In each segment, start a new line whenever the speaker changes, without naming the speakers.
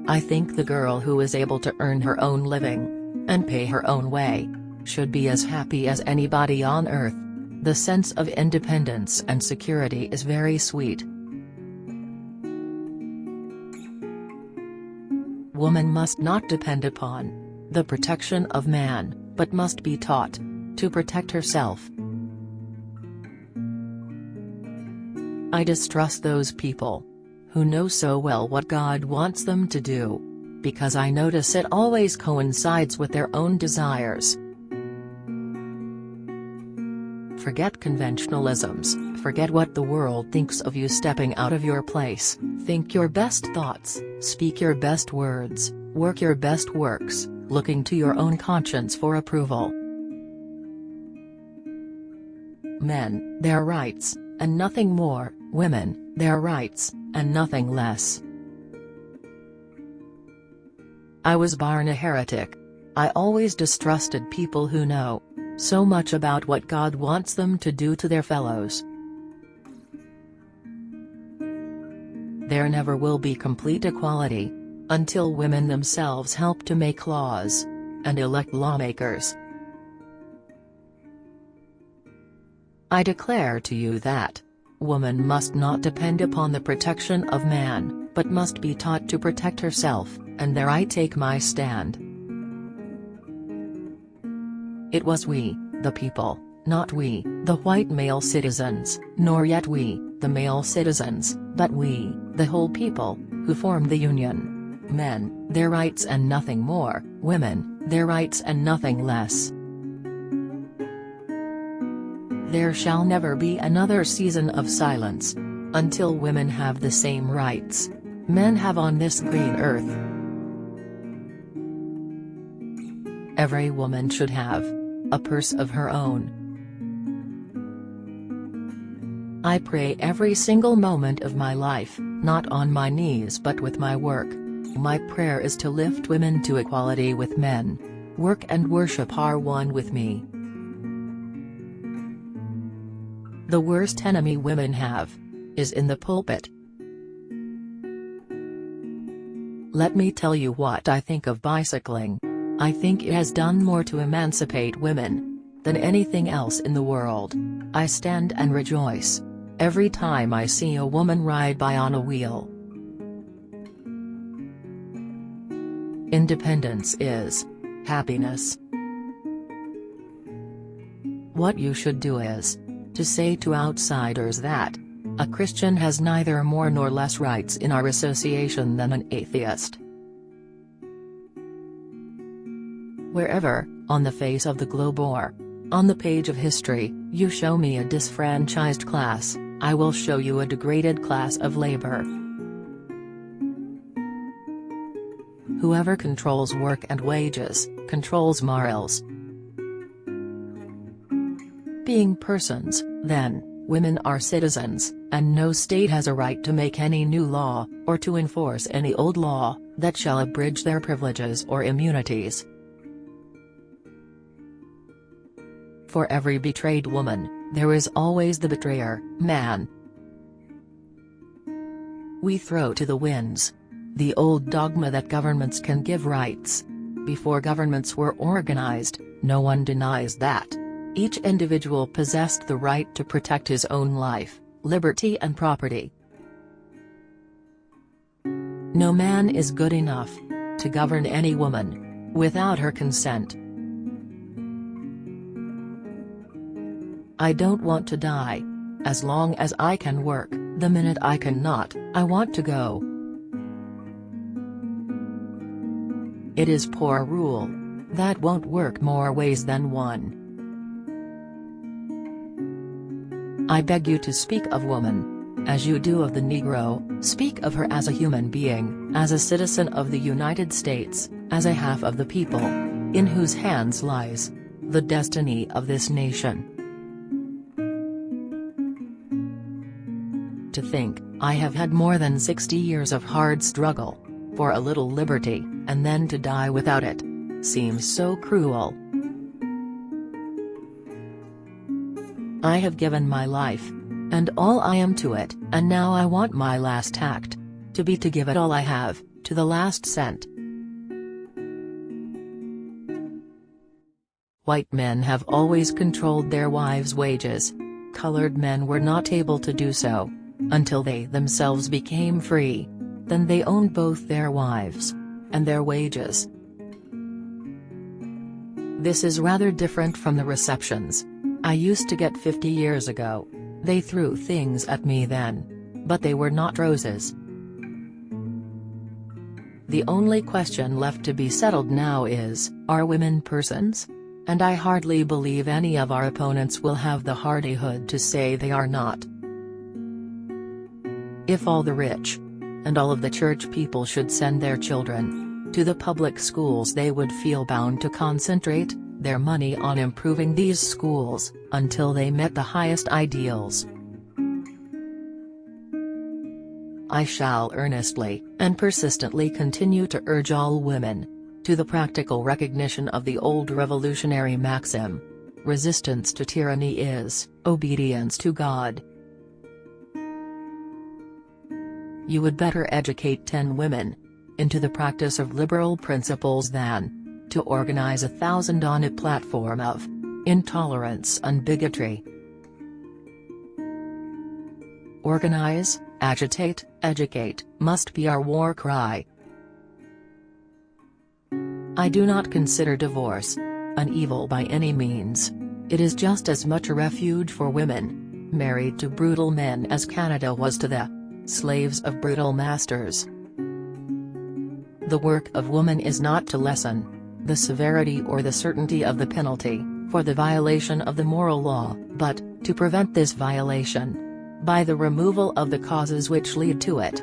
I think the girl who is able to earn her own living and pay her own way should be as happy as anybody on earth. The sense of independence and security is very sweet. Woman must not depend upon the protection of man, but must be taught to protect herself. I distrust those people who know so well what God wants them to do, because I notice it always coincides with their own desires. Forget conventionalisms, forget what the world thinks of you stepping out of your place. Think your best thoughts, speak your best words, work your best works, looking to your own conscience for approval. Men, their rights, and nothing more; women, their rights, and nothing less. I was born a heretic. I always distrusted people who know so much about what God wants them to do to their fellows. There never will be complete equality until women themselves help to make laws and elect lawmakers. I declare to you that woman must not depend upon the protection of man, but must be taught to protect herself, and there I take my stand. It was we, the people, not we, the white male citizens, nor yet we, the male citizens, but we, the whole people, who formed the Union. Men, their rights and nothing more; women, their rights and nothing less. There shall never be another season of silence until women have the same rights men have on this green earth. Every woman should have a purse of her own. I pray every single moment of my life, not on my knees but with my work. My prayer is to lift women to equality with men. Work and worship are one with me. The worst enemy women have is in the pulpit. Let me tell you what I think of bicycling. I think it has done more to emancipate women than anything else in the world. I stand and rejoice every time I see a woman ride by on a wheel. Independence is happiness. What you should do is to say to outsiders that a Christian has neither more nor less rights in our association than an atheist. Wherever, on the face of the globe or on the page of history, you show me a disfranchised class, I will show you a degraded class of labor. Whoever controls work and wages, controls morals. Being persons, then, women are citizens, and no state has a right to make any new law, or to enforce any old law, that shall abridge their privileges or immunities. For every betrayed woman, there is always the betrayer, man. We throw to the winds the old dogma that governments can give rights. Before governments were organized, no one denies that each individual possessed the right to protect his own life, liberty and property. No man is good enough to govern any woman without her consent. I don't want to die. As long as I can work; the minute I cannot, I want to go. It is poor rule. That won't work more ways than one. I beg you to speak of woman as you do of the Negro. Speak of her as a human being, as a citizen of the United States, as a half of the people, in whose hands lies the destiny of this nation. To think, I have had more than 60 years of hard struggle for a little liberty, and then to die without it, seems so cruel. I have given my life, and all I am to it, and now I want my last act to be to give it all I have, to the last cent. White men have always controlled their wives' wages. Colored men were not able to do so, until they themselves became free. Then they owned both their wives and their wages. This is rather different from the receptions I used to get 50 years ago. They threw things at me then, but they were not roses. The only question left to be settled now is, are women persons? And I hardly believe any of our opponents will have the hardihood to say they are not. If all the rich and all of the church people should send their children to the public schools, they would feel bound to concentrate their money on improving these schools until they met the highest ideals. I shall earnestly and persistently continue to urge all women to the practical recognition of the old revolutionary maxim: resistance to tyranny is obedience to God. You would better educate 10 women into the practice of liberal principles than to organize 1,000 on a platform of intolerance and bigotry. Organize, agitate, educate must be our war cry. I do not consider divorce an evil by any means. It is just as much a refuge for women married to brutal men as Canada was to the slaves of brutal masters. The work of woman is not to lessen the severity or the certainty of the penalty for the violation of the moral law, but to prevent this violation by the removal of the causes which lead to it.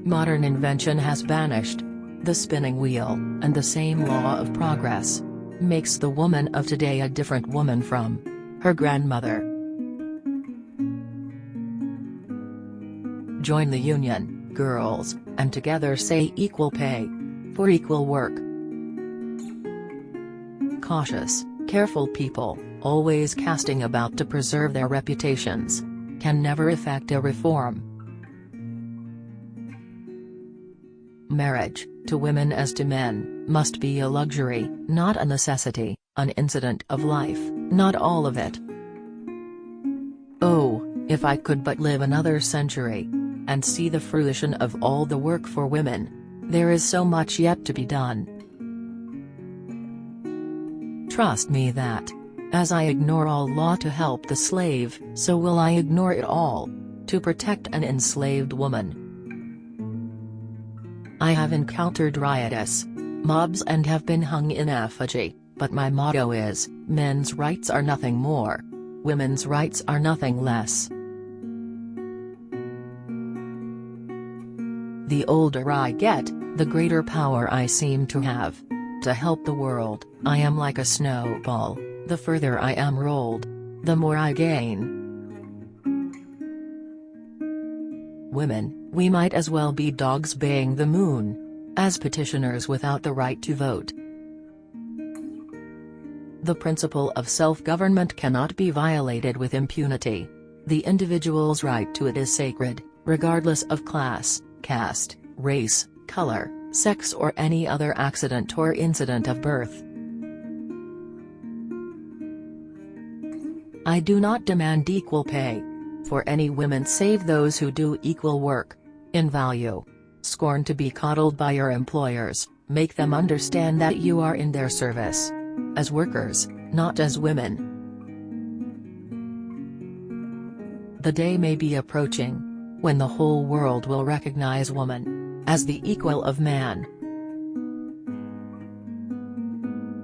Modern invention has banished the spinning wheel, and the same law of progress makes the woman of today a different woman from her grandmother. Join the union, girls, and together say equal pay for equal work. Cautious, careful people, always casting about to preserve their reputations, can never effect a reform. Marriage, to women as to men, must be a luxury, not a necessity, an incident of life, not all of it. Oh, if I could but live another century and see the fruition of all the work for women. There is so much yet to be done. Trust me that, as I ignore all law to help the slave, so will I ignore it all to protect an enslaved woman. I have encountered riotous mobs and have been hung in effigy, but my motto is, men's rights are nothing more. Women's rights are nothing less. The older I get, the greater power I seem to have to help the world. I am like a snowball, the further I am rolled, the more I gain. Women, we might as well be dogs baying the moon as petitioners without the right to vote. The principle of self-government cannot be violated with impunity. The individual's right to it is sacred, regardless of class, caste, race, color, sex or any other accident or incident of birth. I do not demand equal pay for any women save those who do equal work in value. Scorn to be coddled by your employers, make them understand that you are in their service as workers, not as women. The day may be approaching when the whole world will recognize woman as the equal of man.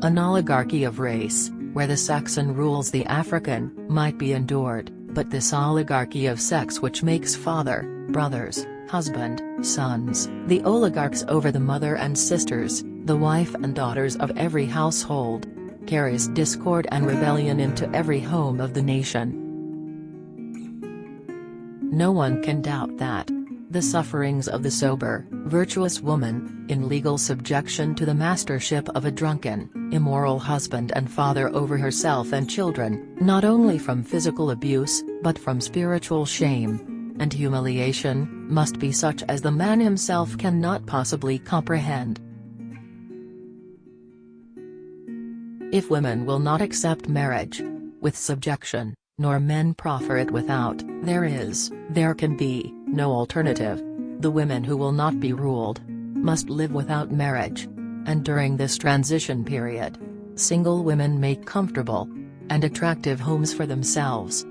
An oligarchy of race, where the Saxon rules the African, might be endured, but this oligarchy of sex which makes father, brothers, husband, sons, the oligarchs over the mother and sisters, the wife and daughters of every household, carries discord and rebellion into every home of the nation. No one can doubt that The sufferings of the sober, virtuous woman, in legal subjection to the mastership of a drunken, immoral husband and father over herself and children, not only from physical abuse, but from spiritual shame and humiliation, must be such as the man himself cannot possibly comprehend. If women will not accept marriage with subjection, nor men proffer it without, there can be, no alternative. The women who will not be ruled must live without marriage, and during this transition period, single women make comfortable and attractive homes for themselves.